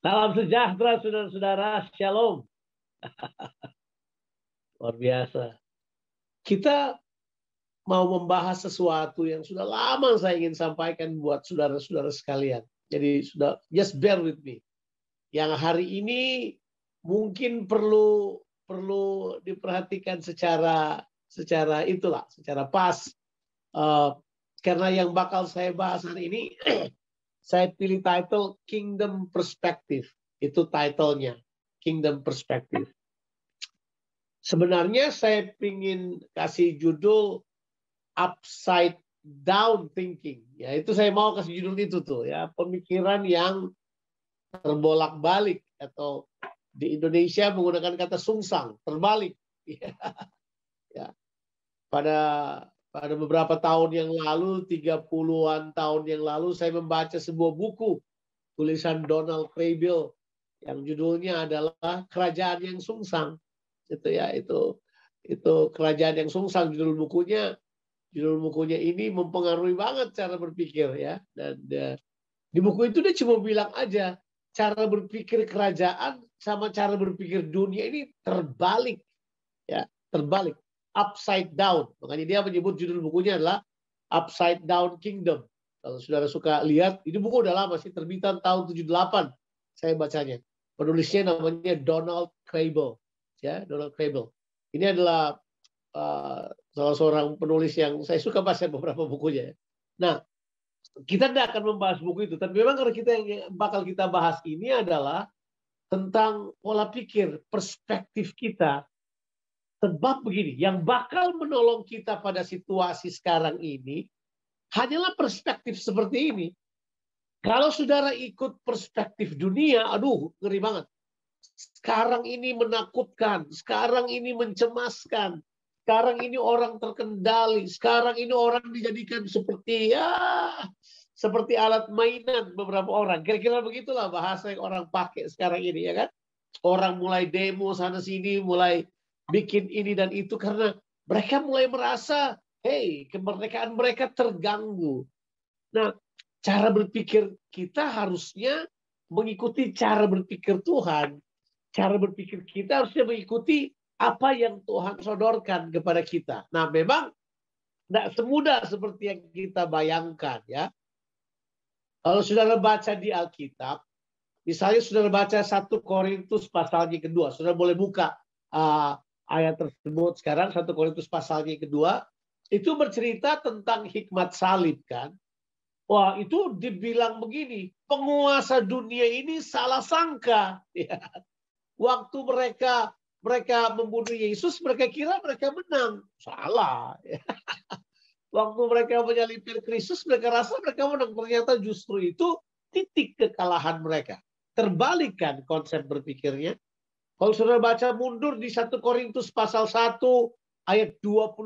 Salam sejahtera saudara-saudara, shalom. Luar biasa. Kita mau membahas sesuatu yang sudah lama saya ingin sampaikan buat saudara-saudara sekalian. Jadi just bear with me. Yang hari ini mungkin perlu diperhatikan secara pas. Karena yang bakal saya bahas hari ini, saya pilih title Kingdom Perspective. Itu titlenya, Kingdom Perspective. Sebenarnya saya ingin kasih judul Upside Down Thinking. Ya, itu saya mau kasih judul itu tuh ya, pemikiran yang terbolak-balik, atau di Indonesia menggunakan kata sungsang, terbalik. Ya. Pada beberapa tahun yang lalu, 30-an tahun yang lalu, saya membaca sebuah buku tulisan Donald Kraybill yang judulnya adalah Kerajaan yang Sungsang. Itu Kerajaan yang Sungsang judul bukunya. Judul bukunya ini mempengaruhi banget cara berpikir ya. Dan di buku itu dia cuma bilang aja cara berpikir kerajaan sama cara berpikir dunia ini terbalik. Ya, terbalik. Upside down. Makanya dia menyebut judul bukunya adalah Upside Down Kingdom. Kalau saudara suka lihat, ini buku udah lama sih, terbitan tahun 78 saya bacanya. Penulisnya namanya Donald Kraybill. Ya, Donald Kraybill. Ini adalah salah seorang penulis yang saya suka baca beberapa bukunya. Nah, kita tidak akan membahas buku itu, tapi memang kalau yang bakal kita bahas ini adalah tentang pola pikir, perspektif kita. Sebab begini, yang bakal menolong kita pada situasi sekarang ini hanyalah perspektif seperti ini. Kalau saudara ikut perspektif dunia, aduh, ngeri banget. Sekarang ini menakutkan, sekarang ini mencemaskan, sekarang ini orang terkendali, sekarang ini orang dijadikan seperti alat mainan beberapa orang. Kira-kira begitulah bahasa yang orang pakai sekarang ini, ya kan? Orang mulai demo sana sini, mulai bikin ini dan itu karena mereka mulai merasa, kemerdekaan mereka terganggu. Nah, cara berpikir kita harusnya mengikuti cara berpikir Tuhan. Cara berpikir kita harusnya mengikuti apa yang Tuhan sodorkan kepada kita. Nah, memang tidak semudah seperti yang kita bayangkan ya. Kalau saudara baca di Alkitab, misalnya saudara baca 1 Korintus pasalnya kedua, saudara boleh buka ayat tersebut sekarang, 1 Korintus pasalnya kedua, itu bercerita tentang hikmat salib kan. Wah, itu dibilang begini, penguasa dunia ini salah sangka. Ya. Waktu mereka membunuh Yesus, mereka kira mereka menang. Salah. Ya. Waktu mereka menyalibkan Kristus, mereka rasa mereka menang. Ternyata justru itu titik kekalahan mereka. Terbalikkan konsep berpikirnya. Kalau saudara baca mundur di 1 Korintus pasal 1 ayat 25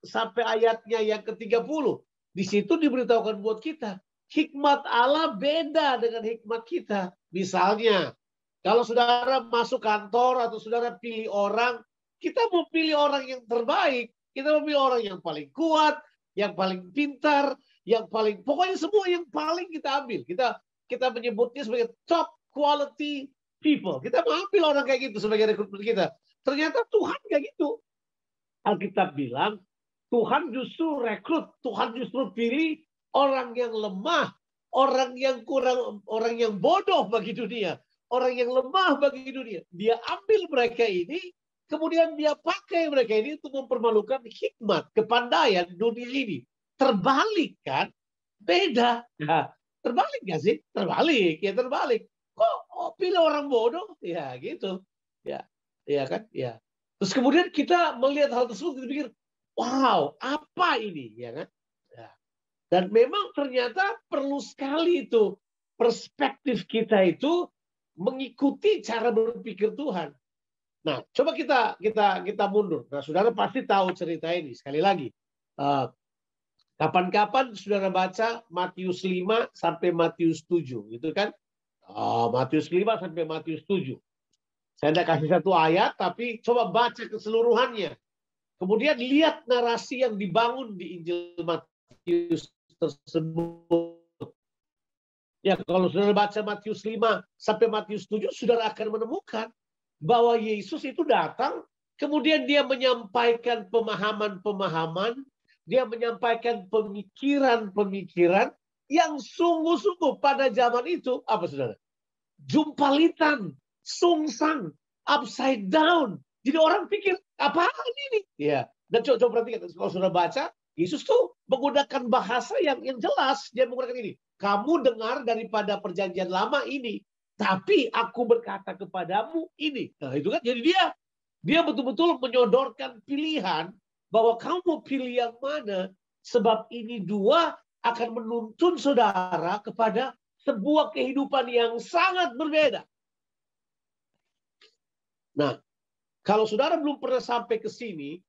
sampai ayatnya yang ke-30. Di situ diberitahukan buat kita. Hikmat Allah beda dengan hikmat kita. Misalnya, kalau saudara masuk kantor atau saudara pilih orang, kita mau pilih orang yang terbaik. Kita mau pilih orang yang paling kuat, yang paling pintar, pokoknya semua yang paling kita ambil. Kita menyebutnya sebagai top quality people. Kita mengambil orang kayak gitu sebagai rekrutmen kita. Ternyata Tuhan kayak gitu. Alkitab bilang, Tuhan justru rekrut, Tuhan justru pilih orang yang lemah, orang yang bodoh bagi dunia, orang yang lemah bagi dunia. Dia ambil mereka ini, kemudian dia pakai mereka ini untuk mempermalukan hikmat, kepandaian dunia ini. Terbalik kan? Beda. Nah, terbalik gak sih? Terbalik, ya terbalik. Kok pilih orang bodoh? Ya gitu. Ya kan? Ya. Terus kemudian kita melihat hal tersebut, kita pikir, wow, apa ini? Ya kan? Ya. Dan memang ternyata perlu sekali itu perspektif kita itu mengikuti cara berpikir Tuhan. Nah, coba kita mundur. Nah, saudara pasti tahu cerita ini. Sekali lagi, kapan-kapan saudara baca Matius 5 sampai Matius 7, gitu kan? Matius 5 sampai Matius 7. Saya tidak kasih satu ayat, tapi coba baca keseluruhannya. Kemudian lihat narasi yang dibangun di Injil Matius tersebut. Ya, kalau saudara baca Matius 5 sampai Matius 7, saudara akan menemukan bahwa Yesus itu datang, kemudian dia menyampaikan pemahaman-pemahaman, dia menyampaikan pemikiran-pemikiran yang sungguh-sungguh pada zaman itu, apa saudara? Jumpalitan, sungsang, upside down. Jadi orang pikir, apaan ini? Ya. Dan coba perhatikan, kalau saudara baca, Yesus tuh menggunakan bahasa yang jelas. Dia menggunakan ini. Kamu dengar daripada perjanjian lama ini, tapi aku berkata kepadamu ini. Nah, itu kan jadi dia betul-betul menyodorkan pilihan bahwa kamu mau pilih yang mana, sebab ini dua akan menuntun saudara kepada sebuah kehidupan yang sangat berbeda. Nah, kalau saudara belum pernah sampai ke sini,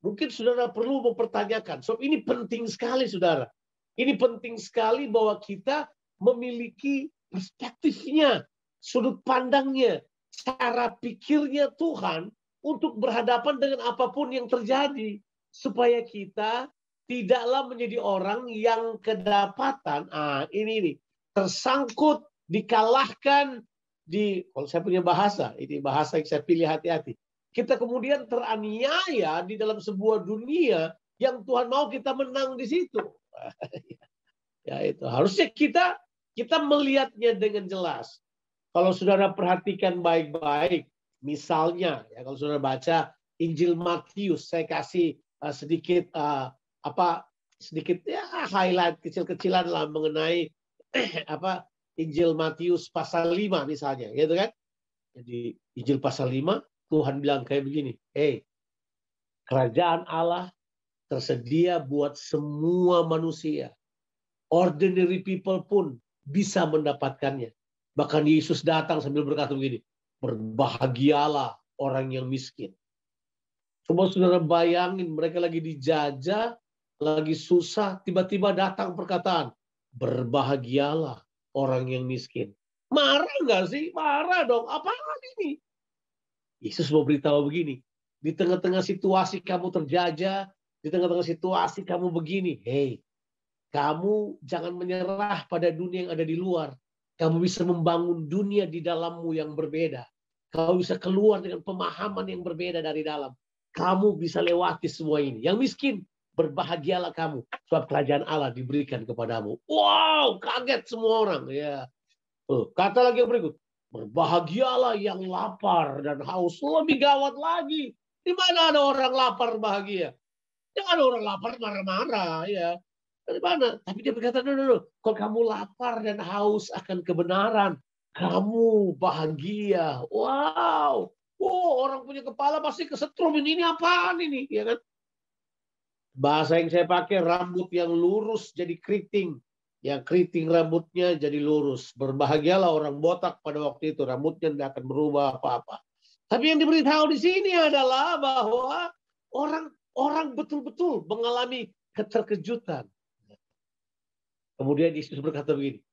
mungkin saudara perlu mempertanyakan. So, ini penting sekali, saudara. Ini penting sekali bahwa kita memiliki perspektifnya, sudut pandangnya, cara pikirnya Tuhan untuk berhadapan dengan apapun yang terjadi. Supaya kita tidaklah menjadi orang yang kedapatan, ini tersangkut, dikalahkan, kalau saya punya bahasa, ini bahasa yang saya pilih hati-hati. Kita kemudian teraniaya di dalam sebuah dunia yang Tuhan mau kita menang di situ. Ya itu harusnya kita melihatnya dengan jelas. Kalau saudara perhatikan baik-baik, misalnya ya kalau saudara baca Injil Matius, saya kasih sedikit highlight kecil-kecilan lah mengenai Injil Matius pasal 5 misalnya, gitu kan? Jadi Injil pasal 5 Tuhan bilang kayak begini, kerajaan Allah tersedia buat semua manusia. Ordinary people pun bisa mendapatkannya. Bahkan Yesus datang sambil berkata begini, berbahagialah orang yang miskin. Coba saudara bayangin, mereka lagi dijajah, lagi susah, tiba-tiba datang perkataan, berbahagialah orang yang miskin. Marah nggak sih? Marah dong. Apaan ini? Yesus mau beritahu begini, di tengah-tengah situasi kamu terjajah, di tengah-tengah situasi kamu begini, kamu jangan menyerah pada dunia yang ada di luar. Kamu bisa membangun dunia di dalammu yang berbeda. Kamu bisa keluar dengan pemahaman yang berbeda dari dalam. Kamu bisa lewati semua ini. Yang miskin, berbahagialah kamu, sebab kerajaan Allah diberikan kepadamu. Wow, kaget semua orang. Ya. Kata lagi yang berikut, berbahagialah yang lapar dan haus. Lebih gawat lagi. Di mana ada orang lapar bahagia? Jangan ada orang lapar marah-marah. Ya. Dari mana? Tapi dia berkata, no. Kalau kamu lapar dan haus akan kebenaran, kamu bahagia. Wow. Orang punya kepala pasti kesetrum. Ini apaan ini? Ya kan? Bahasa yang saya pakai, rambut yang lurus jadi keriting. Yang keriting rambutnya jadi lurus. Berbahagialah orang botak pada waktu itu. Rambutnya tidak akan berubah apa-apa. Tapi yang diberitahu di sini adalah bahwa orang betul-betul mengalami keterkejutan. Kemudian Yesus berkata begini,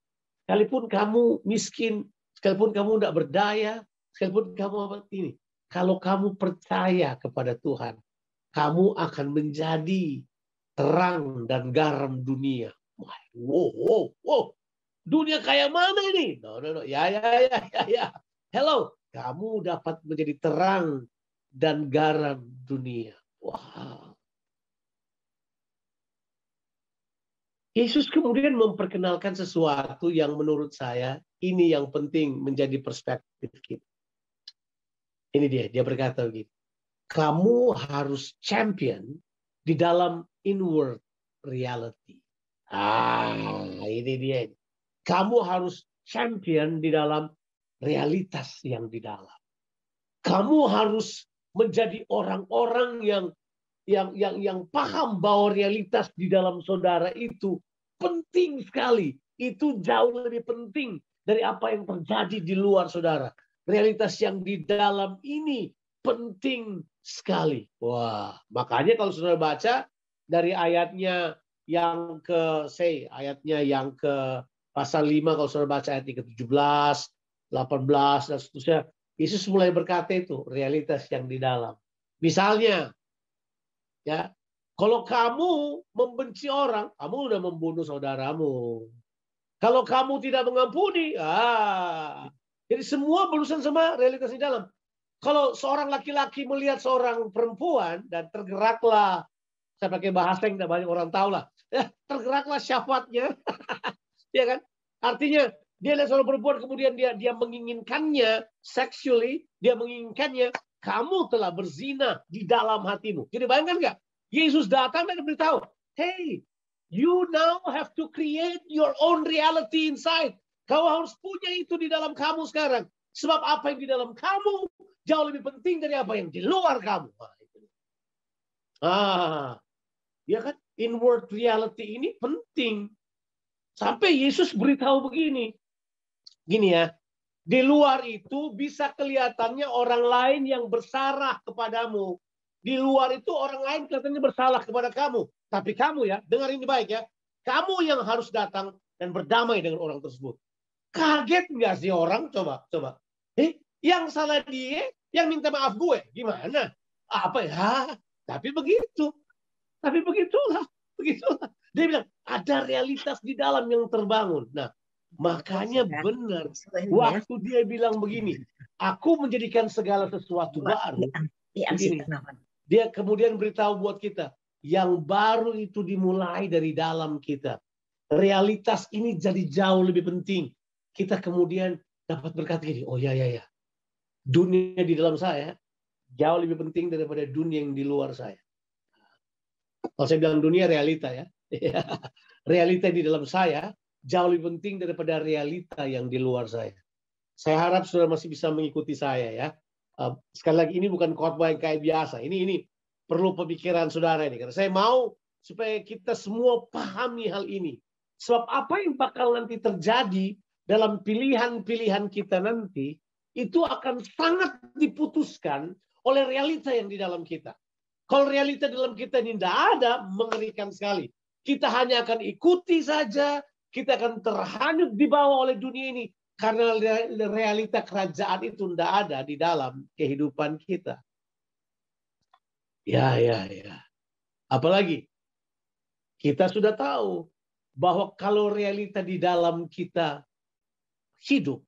sekalipun kamu miskin, sekalipun kamu tidak berdaya, sekalipun kamu apa ini, kalau kamu percaya kepada Tuhan, kamu akan menjadi terang dan garam dunia. Wow. Dunia kayak mana ini? No. Ya. Hello, kamu dapat menjadi terang dan garam dunia. Wow. Yesus kemudian memperkenalkan sesuatu yang menurut saya ini yang penting menjadi perspektif kita. Ini dia berkata begini. Kamu harus champion di dalam inward reality. Ini dia. Kamu harus champion di dalam realitas yang di dalam. Kamu harus menjadi orang-orang yang paham bahwa realitas di dalam saudara itu penting sekali. Itu jauh lebih penting dari apa yang terjadi di luar saudara. Realitas yang di dalam ini penting sekali. Wah, makanya kalau saudara baca dari ayatnya yang ayatnya yang ke pasal 5, kalau saudara baca ayat ke-17, 18 dan seterusnya, Yesus mulai berkata itu realitas yang di dalam. Misalnya, ya, kalau kamu membenci orang, kamu udah membunuh saudaramu. Kalau kamu tidak mengampuni, jadi semua berurusan sama realitas di dalam. Kalau seorang laki-laki melihat seorang perempuan dan tergeraklah, saya pakai bahasa yang tidak banyak orang tahu lah, tergeraklah syahwatnya, ya kan? Artinya dia lihat seorang perempuan kemudian dia menginginkannya sexually, dia menginginkannya, kamu telah berzina di dalam hatimu. Jadi bayangkan nggak? Yesus datang dan beritahu, hey, you now have to create your own reality inside. Kau harus punya itu di dalam kamu sekarang. Sebab apa yang di dalam kamu jauh lebih penting dari apa yang di luar kamu. Ya kan? Inward reality ini penting. Sampai Yesus beritahu begini. Gini ya. Di luar itu bisa kelihatannya orang lain yang bersalah kepadamu. Di luar itu orang lain kelihatannya bersalah kepada kamu. Tapi kamu ya, dengar ini baik ya. Kamu yang harus datang dan berdamai dengan orang tersebut. Kaget nggak sih orang? Coba. Yang salah dia, yang minta maaf gue. Gimana? Apa ya? Tapi begitu. Tapi begitulah. Dia bilang, ada realitas di dalam yang terbangun. Nah, makanya benar. Waktu dia bilang begini, aku menjadikan segala sesuatu baru. Begini. Dia kemudian beritahu buat kita, yang baru itu dimulai dari dalam kita. Realitas ini jadi jauh lebih penting. Kita kemudian dapat berkata gini, oh ya. Dunia di dalam saya jauh lebih penting daripada dunia yang di luar saya. Kalau saya bilang dunia, realita ya. Realita di dalam saya jauh lebih penting daripada realita yang di luar saya. Saya harap saudara masih bisa mengikuti saya ya. Sekali lagi ini bukan khotbah yang kayak biasa. Ini perlu pemikiran saudara ini. Karena saya mau supaya kita semua pahami hal ini. Sebab apa yang bakal nanti terjadi dalam pilihan-pilihan kita nanti, itu akan sangat diputuskan oleh realita yang di dalam kita. Kalau realita dalam kita ini tidak ada, mengerikan sekali. Kita hanya akan ikuti saja, kita akan terhanyut di bawah oleh dunia ini. Karena realita kerajaan itu tidak ada di dalam kehidupan kita. Ya. Apalagi, kita sudah tahu bahwa kalau realita di dalam kita hidup,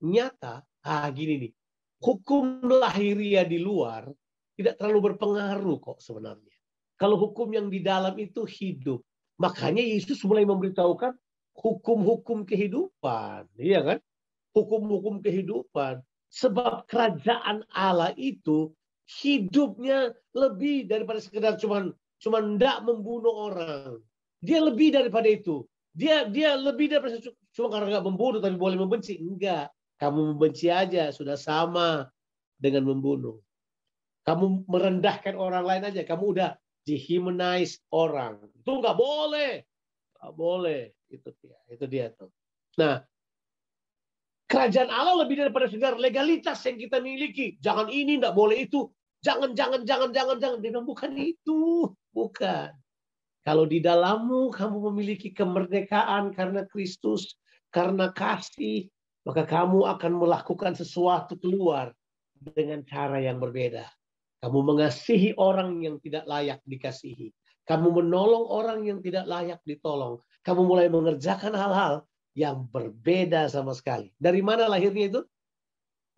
nyata, gini nih, hukum lahiriah di luar tidak terlalu berpengaruh kok sebenarnya. Kalau hukum yang di dalam itu hidup. Makanya Yesus mulai memberitahukan hukum-hukum kehidupan. Iya kan? Hukum-hukum kehidupan. Sebab kerajaan Allah itu hidupnya lebih daripada sekedar cuman tidak membunuh orang. Dia lebih daripada itu. Dia lebih daripada cuma karena nggak membunuh tapi boleh membenci. Enggak. Kamu membenci aja sudah sama dengan membunuh. Kamu merendahkan orang lain aja, kamu udah dehumanize orang. Itu nggak boleh. Nggak boleh. Itu dia tuh. Nah, kerajaan Allah lebih daripada sekedar legalitas yang kita miliki. Jangan ini, nggak boleh itu. Jangan. Dia bukan itu. Bukan. Kalau di dalammu kamu memiliki kemerdekaan karena Kristus, karena kasih, maka kamu akan melakukan sesuatu keluar dengan cara yang berbeda. Kamu mengasihi orang yang tidak layak dikasihi. Kamu menolong orang yang tidak layak ditolong. Kamu mulai mengerjakan hal-hal yang berbeda sama sekali. Dari mana lahirnya itu?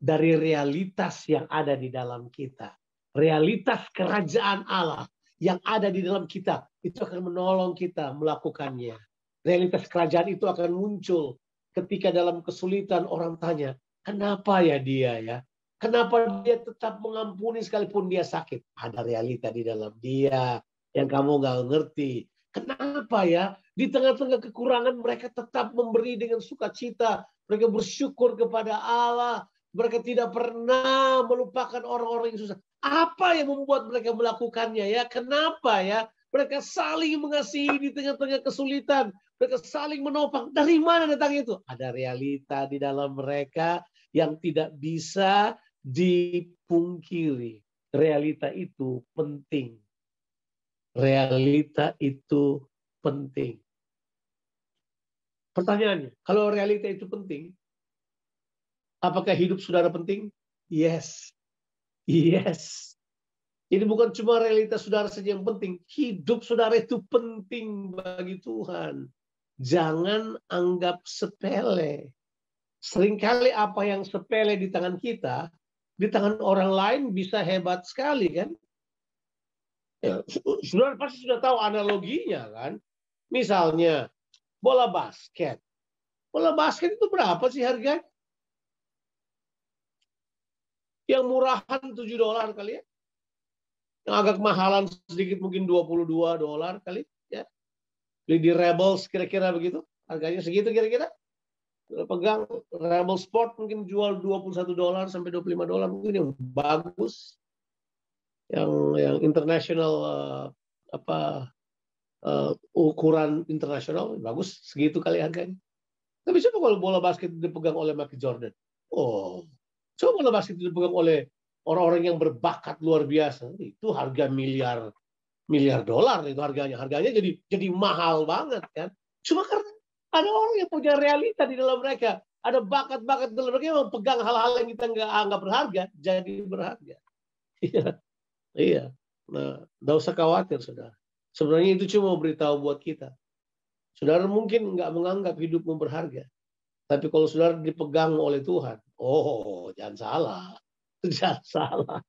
Dari realitas yang ada di dalam kita. Realitas kerajaan Allah yang ada di dalam kita. Itu akan menolong kita melakukannya. Realitas kerajaan itu akan muncul ketika dalam kesulitan orang tanya, kenapa ya dia ya? Kenapa dia tetap mengampuni sekalipun dia sakit? Ada realita di dalam dia yang kamu nggak ngerti. Kenapa ya? Di tengah-tengah kekurangan mereka tetap memberi dengan sukacita. Mereka bersyukur kepada Allah. Mereka tidak pernah melupakan orang-orang yang susah. Apa yang membuat mereka melakukannya ya? Kenapa ya? Mereka saling mengasihi di tengah-tengah kesulitan. Mereka saling menopang. Dari mana datang itu? Ada realita di dalam mereka yang tidak bisa dipungkiri. Realita itu penting. Realita itu penting. Pertanyaannya, kalau realita itu penting, apakah hidup saudara penting? Yes. Jadi bukan cuma realitas saudara saja yang penting. Hidup saudara itu penting bagi Tuhan. Jangan anggap sepele. Seringkali apa yang sepele di tangan kita, di tangan orang lain bisa hebat sekali kan? Ya, saudara pasti sudah tahu analoginya kan? Misalnya bola basket. Bola basket itu berapa sih harganya? Yang murahan $7 kali ya. Yang agak mahalan sedikit mungkin $22 kali ya. Beli di Rebels kira-kira begitu. Harganya segitu kira-kira. Pegang Rebel Sport mungkin jual $21 sampai $25 mungkin yang bagus. Yang internasional ukuran internasional bagus segitu kali harganya. Tapi coba kalau bola basket dipegang oleh Michael Jordan. Oh, coba bola basket dipegang oleh orang-orang yang berbakat luar biasa. Itu harga miliar dolar itu harganya. Harganya jadi mahal banget kan. Cuma karena ada orang yang punya realita di dalam mereka. Ada bakat-bakat dalam mereka yang pegang hal-hal yang kita nggak anggap berharga jadi berharga. Iya, iya. Nah, nggak usah khawatir, saudara. Sebenarnya itu cuma beritahu buat kita. Saudara mungkin nggak menganggap hidupmu berharga. Tapi kalau saudara dipegang oleh Tuhan, oh jangan salah. Jangan salah.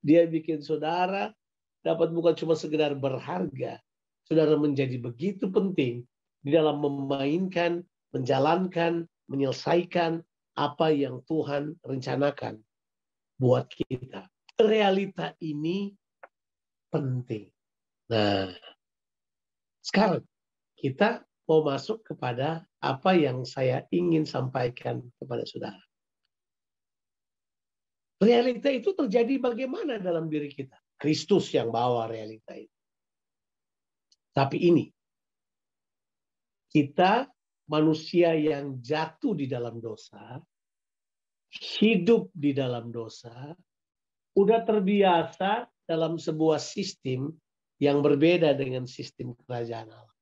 Dia bikin saudara dapat bukan cuma sekedar berharga. Saudara menjadi begitu penting di dalam memainkan, menjalankan, menyelesaikan apa yang Tuhan rencanakan buat kita. Realita ini penting. Nah, sekarang kita mau masuk kepada apa yang saya ingin sampaikan kepada saudara. Realita itu terjadi bagaimana dalam diri kita? Kristus yang bawa realita itu. Tapi ini, kita manusia yang jatuh di dalam dosa, hidup di dalam dosa, udah terbiasa dalam sebuah sistem yang berbeda dengan sistem kerajaan Allah.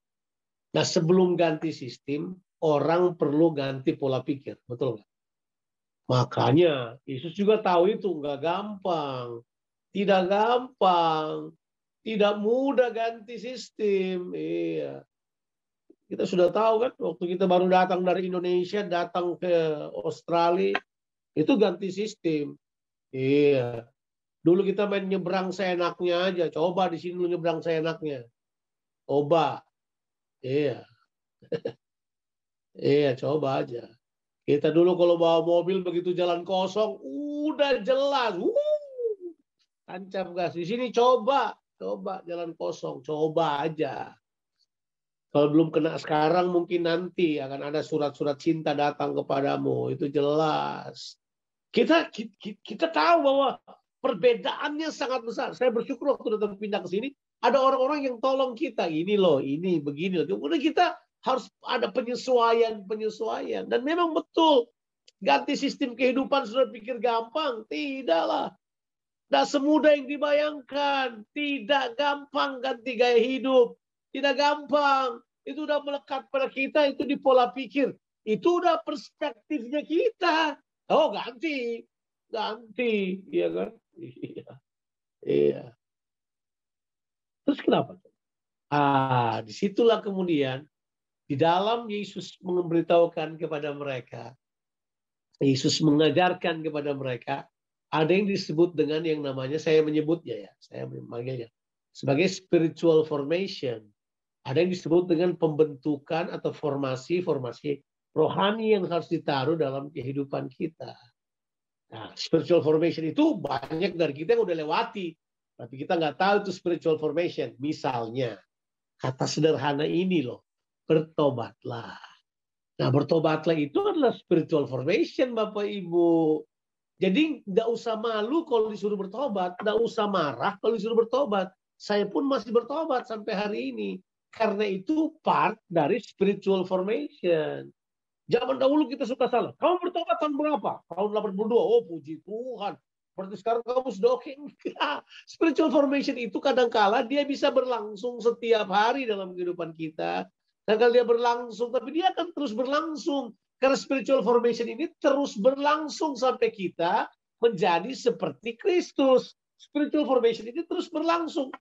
Nah, sebelum ganti sistem, orang perlu ganti pola pikir, betul nggak? Makanya Yesus juga tahu itu nggak gampang, tidak gampang, tidak mudah ganti sistem. Iya, kita sudah tahu kan, waktu kita baru datang dari Indonesia, datang ke Australia, itu ganti sistem. Iya, dulu kita main nyebrang seenaknya aja. Coba di sini lu nyebrang seenaknya. Coba, iya, iya, coba aja. Kita dulu kalau bawa mobil begitu jalan kosong, udah jelas. Tancap gas. Di sini coba jalan kosong. Coba aja. Kalau belum kena sekarang, mungkin nanti akan ada surat-surat cinta datang kepadamu. Itu jelas. Kita tahu bahwa perbedaannya sangat besar. Saya bersyukur waktu datang pindah ke sini, ada orang-orang yang tolong kita. Ini loh, ini begini loh. Kemudian kita harus ada penyesuaian. Dan memang betul, ganti sistem kehidupan sudah pikir gampang. Tidaklah. Tidak semudah yang dibayangkan. Tidak gampang ganti gaya hidup. Tidak gampang. Itu udah melekat pada kita, itu di pola pikir. Itu udah perspektifnya kita. Oh, ganti. Iya kan? Iya. Terus kenapa? Disitulah kemudian di dalam Yesus memberitahukan kepada mereka, Yesus mengajarkan kepada mereka, ada yang disebut dengan yang namanya, saya menyebutnya ya, saya memanggilnya sebagai spiritual formation. Ada yang disebut dengan pembentukan atau formasi rohani yang harus ditaruh dalam kehidupan kita. Nah, spiritual formation itu banyak dari kita yang udah lewati. Tapi kita nggak tahu itu spiritual formation. Misalnya, kata sederhana ini loh, bertobatlah. Nah, bertobatlah itu adalah spiritual formation, Bapak Ibu. Jadi nggak usah malu kalau disuruh bertobat. Nggak usah marah kalau disuruh bertobat. Saya pun masih bertobat sampai hari ini. Karena itu part dari spiritual formation. Zaman dahulu kita suka salah. Kamu bertobat tahun berapa? Tahun 82. Oh, puji Tuhan. Berarti sekarang kamu sudah oke. Spiritual formation itu kadang-kala dia bisa berlangsung setiap hari dalam kehidupan kita. Dan kalau dia berlangsung, tapi dia akan terus berlangsung. Karena spiritual formation ini terus berlangsung sampai kita menjadi seperti Kristus. Spiritual formation ini terus berlangsung,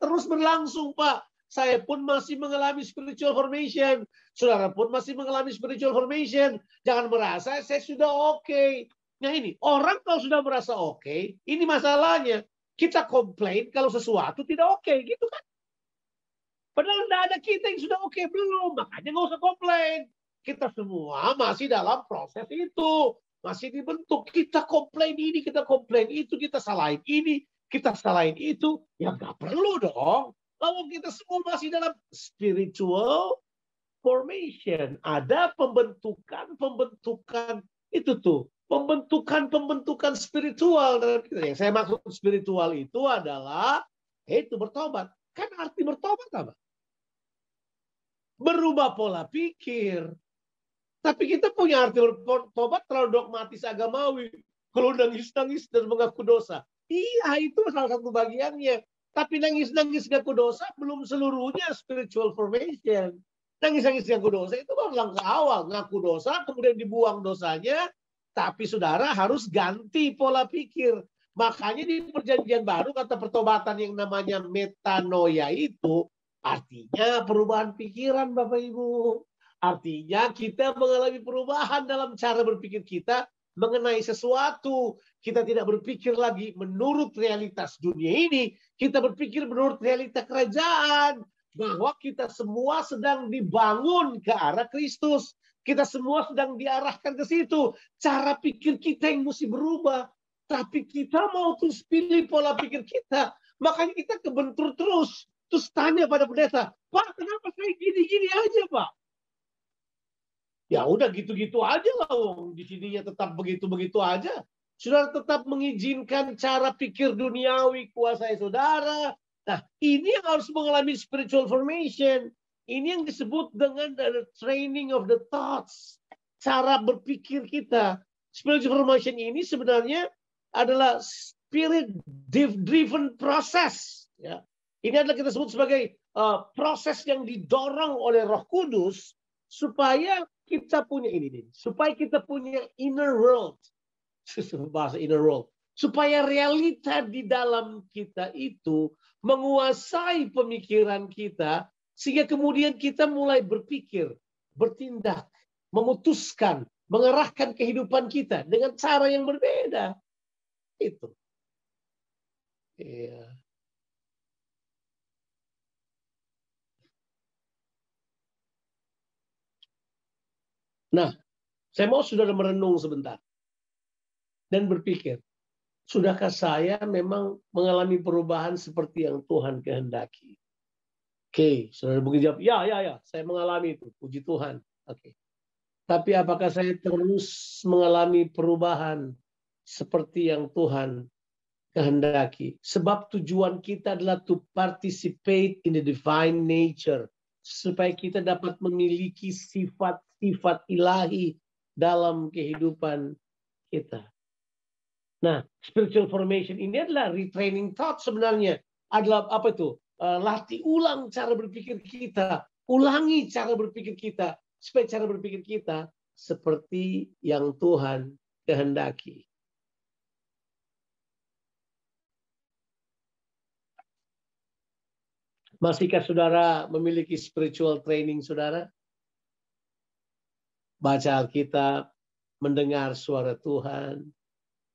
Pak. Saya pun masih mengalami spiritual formation. Saudara pun masih mengalami spiritual formation. Jangan merasa saya sudah oke. Nah ini, orang kalau sudah merasa oke, ini masalahnya. Kita komplain kalau sesuatu tidak oke, gitu kan? Padahal tidak ada kita yang sudah oke belum. Makanya nggak usah komplain. Kita semua masih dalam proses itu. Masih dibentuk. Kita komplain ini, kita komplain itu, kita salahin ini, kita salahin itu. Ya nggak perlu dong. Kalau kita semua masih dalam spiritual formation. Ada pembentukan itu tuh. Pembentukan spiritual dalam kita. Yang saya maksud spiritual itu adalah itu bertobat. Kan arti bertobat apa? Berubah pola pikir. Tapi kita punya arti bertobat terlalu dogmatis agamawi. Kalau nangis-nangis dan mengaku dosa. Iya, itu salah satu bagiannya. Tapi nangis-nangis ngaku dosa belum seluruhnya spiritual formation. Nangis-nangis ngaku dosa itu baru langkah awal. Ngaku dosa, kemudian dibuang dosanya. Tapi saudara harus ganti pola pikir. Makanya di perjanjian baru kata pertobatan yang namanya metanoia itu artinya perubahan pikiran Bapak Ibu. Artinya kita mengalami perubahan dalam cara berpikir kita mengenai sesuatu. Kita tidak berpikir lagi menurut realitas dunia ini. Kita berpikir menurut realitas kerajaan. Bahwa kita semua sedang dibangun ke arah Kristus. Kita semua sedang diarahkan ke situ. Cara pikir kita yang mesti berubah. Tapi kita mau terus pilih pola pikir kita. Makanya kita kebentur terus. Terus tanya pada pendeta, Pak, kenapa saya gini-gini aja, Pak? Ya udah gitu-gitu aja lah. Di sininya tetap begitu-begitu aja. Saudara tetap mengizinkan cara pikir duniawi kuasai saudara. Nah, ini yang harus mengalami spiritual formation. Ini yang disebut dengan the training of the thoughts. Cara berpikir kita. Spiritual formation ini sebenarnya adalah spirit-driven process. Ya. Ini adalah kita sebut sebagai proses yang didorong oleh Roh Kudus supaya kita punya ini, supaya kita punya inner world, bahasa inner world, supaya realita di dalam kita itu menguasai pemikiran kita, sehingga kemudian kita mulai berpikir, bertindak, memutuskan, mengarahkan kehidupan kita dengan cara yang berbeda. Itu. Iya. Nah, saya mau saudara merenung sebentar dan berpikir, sudahkah saya memang mengalami perubahan seperti yang Tuhan kehendaki? Oke, saudara mungkin jawab, ya, saya mengalami itu, puji Tuhan. Oke. Tapi apakah saya terus mengalami perubahan seperti yang Tuhan kehendaki? Sebab tujuan kita adalah to participate in the divine nature. Supaya kita dapat memiliki sifat-sifat ilahi dalam kehidupan kita. Nah, spiritual formation ini adalah retraining thought sebenarnya. Adalah apa itu? Latih ulang cara berpikir kita. Ulangi cara berpikir kita. Supaya cara berpikir kita seperti yang Tuhan kehendaki. Masihkah saudara memiliki spiritual training saudara? Baca Alkitab, mendengar suara Tuhan,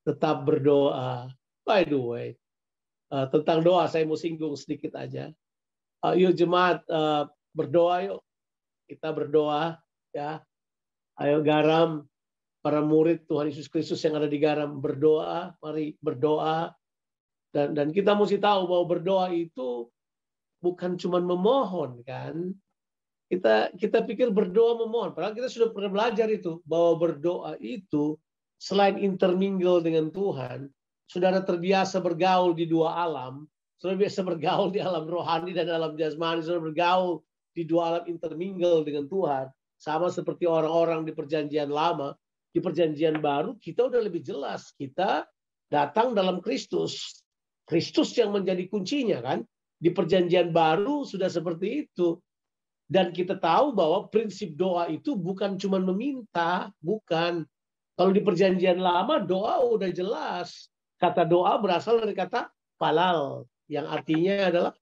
tetap berdoa. By the way, tentang doa saya mau singgung sedikit aja. Yuk jemaat berdoa yuk. Kita berdoa ya. Ayo Garam, para murid Tuhan Yesus Kristus yang ada di Garam berdoa, mari berdoa. Dan kita mesti tahu bahwa berdoa itu bukan cuma memohon kan. Kita pikir berdoa memohon. Padahal kita sudah pernah belajar itu. Bahwa berdoa itu selain intermingle dengan Tuhan. Saudara terbiasa bergaul di dua alam. Saudara biasa bergaul di alam rohani dan alam jasmani. Saudara bergaul di dua alam intermingle dengan Tuhan. Sama seperti orang-orang di perjanjian lama. Di perjanjian baru kita udah lebih jelas. Kita datang dalam Kristus. Kristus yang menjadi kuncinya kan. Di perjanjian baru sudah seperti itu. Dan kita tahu bahwa prinsip doa itu bukan cuma meminta. Bukan. Kalau di perjanjian lama doa udah jelas. Kata doa berasal dari kata palal. Yang artinya adalah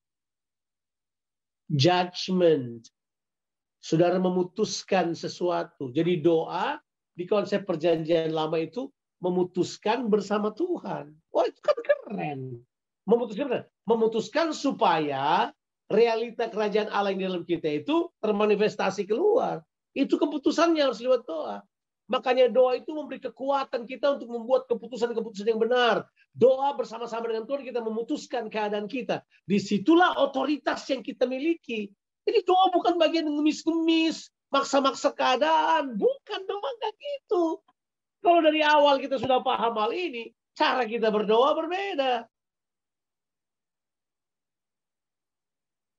judgment. Saudara memutuskan sesuatu. Jadi doa di konsep perjanjian lama itu memutuskan bersama Tuhan. Wah, itu kan keren. Memutuskan supaya realita kerajaan Allah yang di dalam kita itu termanifestasi keluar. Itu keputusannya harus lewat doa. Makanya doa itu memberi kekuatan kita untuk membuat keputusan-keputusan yang benar. Doa bersama-sama dengan Tuhan kita memutuskan keadaan kita. Disitulah otoritas yang kita miliki. Jadi doa bukan bagian ngemis-ngemis, maksa-maksa keadaan. Bukan, doa nggak gitu. Kalau dari awal kita sudah paham hal ini, cara kita berdoa berbeda.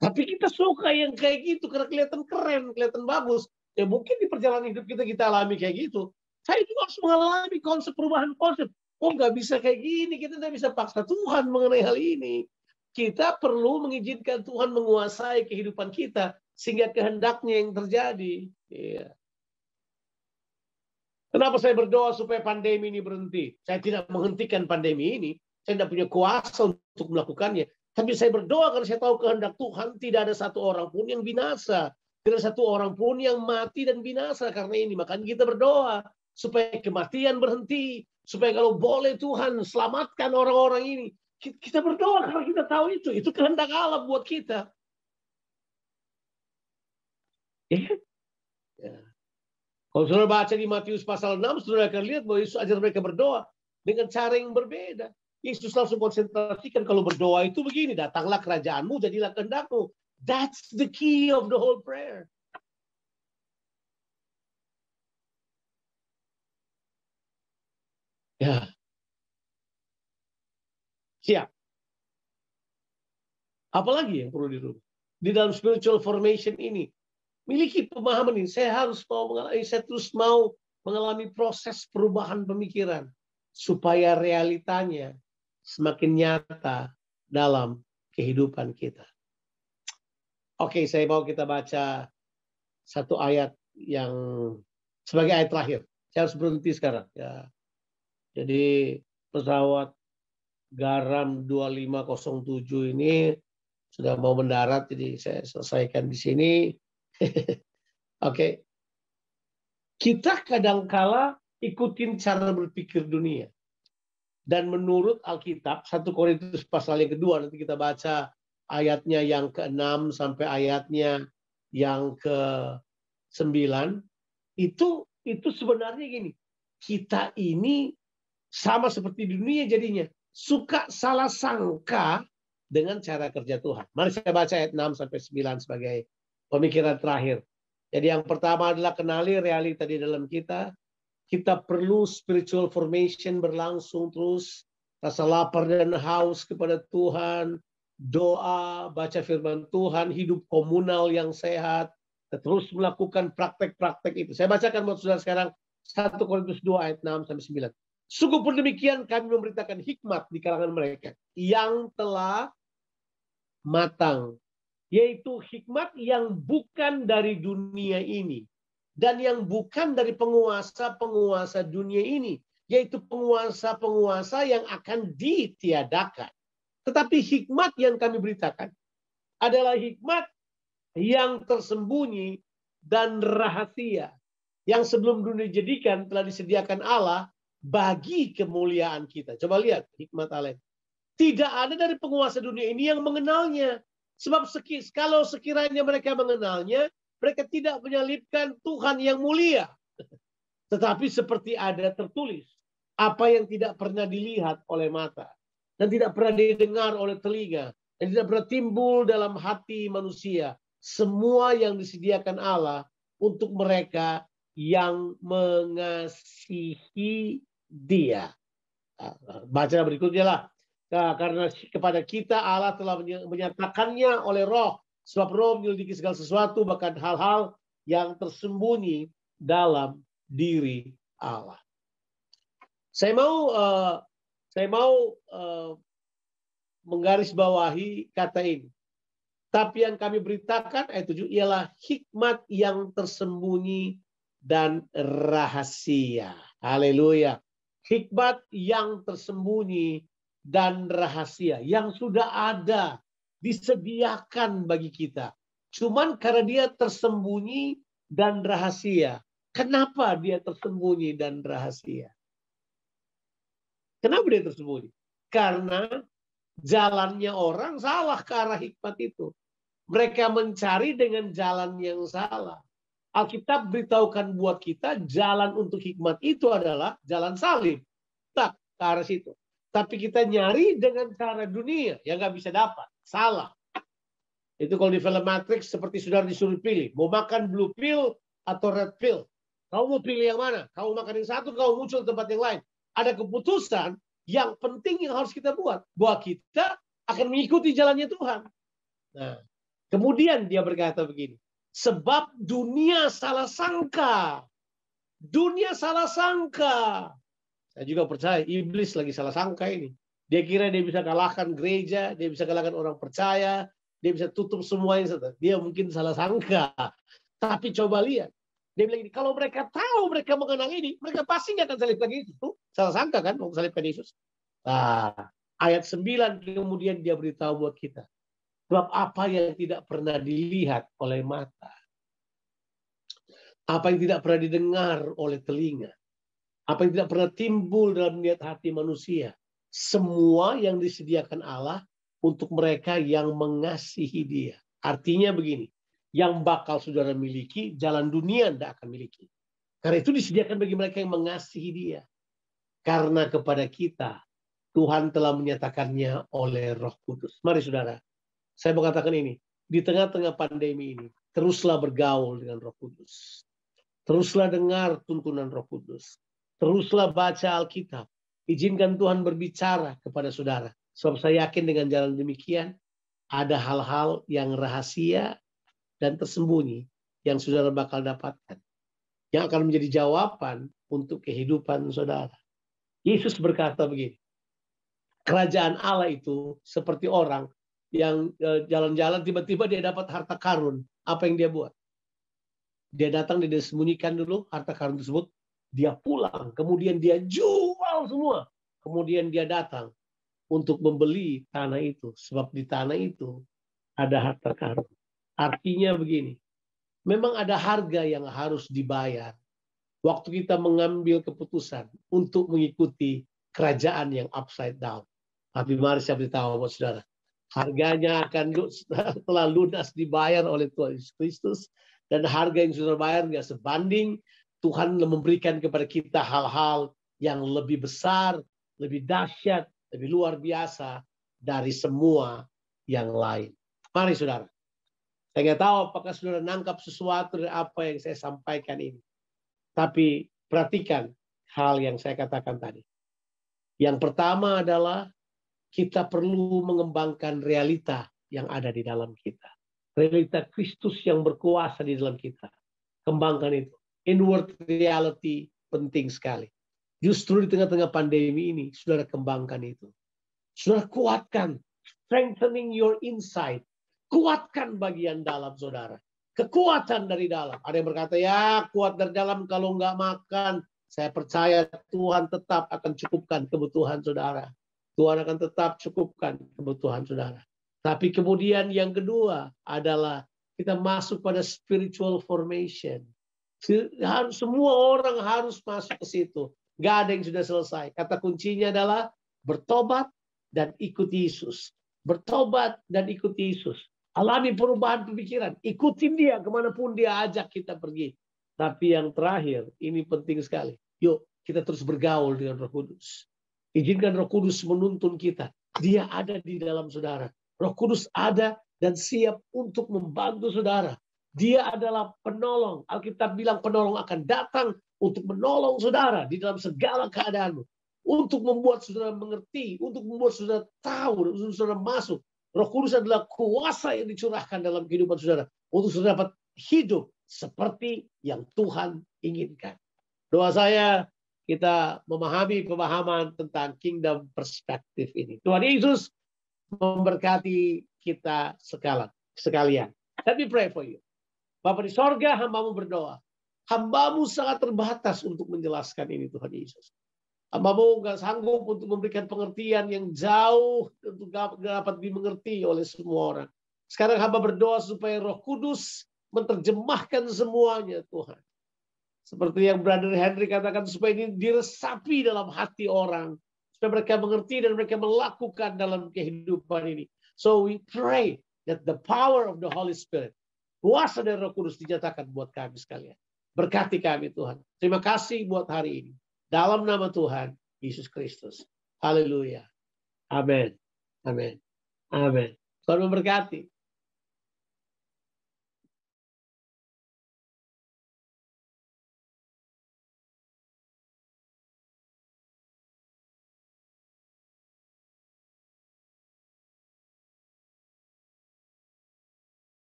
Tapi kita suka yang kayak gitu karena kelihatan keren, kelihatan bagus. Ya mungkin di perjalanan hidup kita alami kayak gitu. Saya juga harus mengalami konsep perubahan konsep. Oh nggak bisa kayak gini, kita nggak bisa paksa Tuhan mengenai hal ini. Kita perlu mengizinkan Tuhan menguasai kehidupan kita sehingga kehendaknya yang terjadi. Iya. Kenapa saya berdoa supaya pandemi ini berhenti? Saya tidak menghentikan pandemi ini. Saya tidak punya kuasa untuk melakukannya. Tapi saya berdoa karena saya tahu kehendak Tuhan tidak ada satu orang pun yang binasa. Tidak ada satu orang pun yang mati dan binasa karena ini. Makanya kita berdoa supaya kematian berhenti. Supaya kalau boleh Tuhan selamatkan orang-orang ini. Kita berdoa karena kita tahu itu. Itu kehendak Allah buat kita. Ya. Kalau saudara baca di Matius pasal 6, saudara akan lihat bahwa Yesus ajar mereka berdoa dengan cara yang berbeda. Yesus langsung konsentrasikan kalau berdoa itu begini. Datanglah kerajaanmu, jadilah kehendakmu. That's the key of the whole prayer. Ya. Siap. Apalagi yang perlu dirubah? Di dalam spiritual formation ini, miliki pemahaman ini. Saya terus mau mengalami proses perubahan pemikiran supaya realitanya semakin nyata dalam kehidupan kita. Oke, saya mau kita baca satu ayat yang sebagai ayat terakhir. Saya harus berhenti sekarang. Ya. Jadi pesawat Garam 2507 ini sudah mau mendarat, jadi saya selesaikan di sini. Oke. Kita kadangkala ikutin cara berpikir dunia. Dan menurut Alkitab, 1 Korintus pasal yang kedua, nanti kita baca ayatnya yang ke-6 sampai ayatnya yang ke-9, itu sebenarnya gini. Kita ini sama seperti dunia jadinya. Suka salah sangka dengan cara kerja Tuhan. Mari saya baca ayat 6 sampai 9 sebagai pemikiran terakhir. Jadi yang pertama adalah kenali realita di dalam kita. Kita perlu spiritual formation berlangsung terus. Rasa lapar dan haus kepada Tuhan. Doa, baca firman Tuhan, hidup komunal yang sehat. Terus melakukan praktek-praktek itu. Saya bacakan buat saudara sekarang 1 Korintus 2 ayat 6 sampai 9. Sungguh pun demikian kami memberitakan hikmat di kalangan mereka yang telah matang, yaitu hikmat yang bukan dari dunia ini dan yang bukan dari penguasa-penguasa dunia ini, yaitu penguasa-penguasa yang akan ditiadakan. Tetapi hikmat yang kami beritakan adalah hikmat yang tersembunyi dan rahasia, yang sebelum dunia dijadikan telah disediakan Allah bagi kemuliaan kita. Coba lihat hikmat Allah. Tidak ada dari penguasa dunia ini yang mengenalnya. Sebab kalau sekiranya mereka mengenalnya, mereka tidak menyalibkan Tuhan yang mulia. Tetapi seperti ada tertulis, apa yang tidak pernah dilihat oleh mata, dan tidak pernah didengar oleh telinga, dan tidak pernah timbul dalam hati manusia. Semua yang disediakan Allah untuk mereka yang mengasihi Dia. Baca berikutnya lah. Karena kepada kita Allah telah menyatakannya oleh Roh. Sebab Roh menyelidiki segala sesuatu, bahkan hal-hal yang tersembunyi dalam diri Allah. Saya mau menggarisbawahi kata ini. Tapi yang kami beritakan ayat 7 ialah hikmat yang tersembunyi dan rahasia. Haleluya. Hikmat yang tersembunyi dan rahasia yang sudah ada, disediakan bagi kita. Cuman karena dia tersembunyi dan rahasia. Kenapa dia tersembunyi dan rahasia? Kenapa dia tersembunyi? Karena jalannya orang salah ke arah hikmat itu. Mereka mencari dengan jalan yang salah. Alkitab beritahukan buat kita jalan untuk hikmat itu adalah jalan salib. Tak ke arah situ. Tapi kita nyari dengan cara dunia yang nggak bisa dapat. Salah. Itu kalau di film Matrix seperti sudah disuruh pilih. Mau makan blue pill atau red pill. Kamu mau pilih yang mana? Kamu makan yang satu, kamu muncul di tempat yang lain. Ada keputusan yang penting yang harus kita buat. Bahwa kita akan mengikuti jalannya Tuhan. Nah, kemudian dia berkata begini. Sebab dunia salah sangka. Dunia salah sangka. Saya juga percaya iblis lagi salah sangka ini. Dia kira dia bisa kalahkan gereja, dia bisa kalahkan orang percaya, dia bisa tutup semuanya. Dia mungkin salah sangka. Tapi coba lihat. Dia bilang ini, kalau mereka tahu mereka mengenang ini, mereka pasti nggak akan salibkan Yesus. Salah sangka kan mau salibkan Yesus. Nah, ayat 9 kemudian dia beritahu buat kita. Sebab apa yang tidak pernah dilihat oleh mata. Apa yang tidak pernah didengar oleh telinga. Apa yang tidak pernah timbul dalam niat hati manusia. Semua yang disediakan Allah untuk mereka yang mengasihi dia. Artinya begini. Yang bakal saudara miliki, jalan dunia tidak akan miliki. Karena itu disediakan bagi mereka yang mengasihi dia. Karena kepada kita, Tuhan telah menyatakannya oleh Roh Kudus. Mari saudara, saya mau katakan ini. Di tengah-tengah pandemi ini, teruslah bergaul dengan Roh Kudus. Teruslah dengar tuntunan Roh Kudus. Teruslah baca Alkitab. Izinkan Tuhan berbicara kepada saudara. Sebab saya yakin dengan jalan demikian, ada hal-hal yang rahasia dan tersembunyi yang saudara bakal dapatkan. Yang akan menjadi jawaban untuk kehidupan saudara. Yesus berkata begini. Kerajaan Allah itu seperti orang yang jalan-jalan tiba-tiba dia dapat harta karun. Apa yang dia buat? Dia datang, dia sembunyikan dulu harta karun tersebut. Dia pulang. Kemudian dia jual semua. Kemudian dia datang untuk membeli tanah itu. Sebab di tanah itu ada harta karun. Artinya begini. Memang ada harga yang harus dibayar. Waktu kita mengambil keputusan untuk mengikuti kerajaan yang upside down. Tapi mari saya beritahu buat saudara. Harganya akan telah lunas dibayar oleh Tuhan Yesus Kristus. Dan harga yang saudara bayar nggak sebanding. Tuhan memberikan kepada kita hal-hal yang lebih besar, lebih dahsyat, lebih luar biasa dari semua yang lain. Mari saudara. Saya nggak tahu apakah saudara nangkap sesuatu dari apa yang saya sampaikan ini. Tapi perhatikan hal yang saya katakan tadi. Yang pertama adalah kita perlu mengembangkan realita yang ada di dalam kita. Realita Kristus yang berkuasa di dalam kita. Kembangkan itu. Inward reality penting sekali. Justru di tengah-tengah pandemi ini, saudara kembangkan itu. Saudara kuatkan. Strengthening your inside. Kuatkan bagian dalam saudara. Kekuatan dari dalam. Ada yang berkata, ya kuat dari dalam kalau nggak makan. Saya percaya Tuhan tetap akan cukupkan kebutuhan saudara. Tuhan akan tetap cukupkan kebutuhan saudara. Tapi kemudian yang kedua adalah kita masuk pada spiritual formation. Semua orang harus masuk ke situ. Nggak ada yang sudah selesai. Kata kuncinya adalah bertobat dan ikuti Yesus. Bertobat dan ikuti Yesus. Alami perubahan pemikiran. Ikutin dia kemanapun dia ajak kita pergi. Tapi yang terakhir, ini penting sekali. Yuk, kita terus bergaul dengan Roh Kudus. Izinkan Roh Kudus menuntun kita. Dia ada di dalam saudara. Roh Kudus ada dan siap untuk membantu saudara. Dia adalah penolong. Alkitab bilang penolong akan datang untuk menolong saudara di dalam segala keadaanmu. Untuk membuat saudara mengerti. Untuk membuat saudara tahu. Untuk saudara masuk. Roh Kudus adalah kuasa yang dicurahkan dalam kehidupan saudara. Untuk saudara dapat hidup seperti yang Tuhan inginkan. Doa saya, kita memahami pemahaman tentang kingdom perspektif ini. Tuhan Yesus memberkati kita sekalian. Let me pray for you. Bapa di sorga, hambamu berdoa. Hambamu sangat terbatas untuk menjelaskan ini Tuhan Yesus. Hambamu nggak sanggup untuk memberikan pengertian yang jauh untuk dapat dimengerti oleh semua orang. Sekarang hamba berdoa supaya Roh Kudus menerjemahkan semuanya, Tuhan. Seperti yang Brother Henry katakan, supaya ini diresapi dalam hati orang. Supaya mereka mengerti dan mereka melakukan dalam kehidupan ini. So we pray that the power of the Holy Spirit, kuasa dari Roh Kudus dinyatakan buat kami sekalian. Berkati kami Tuhan. Terima kasih buat hari ini. Dalam nama Tuhan Yesus Kristus. Haleluya. Amin. Amin. Amin. Tuhan memberkati.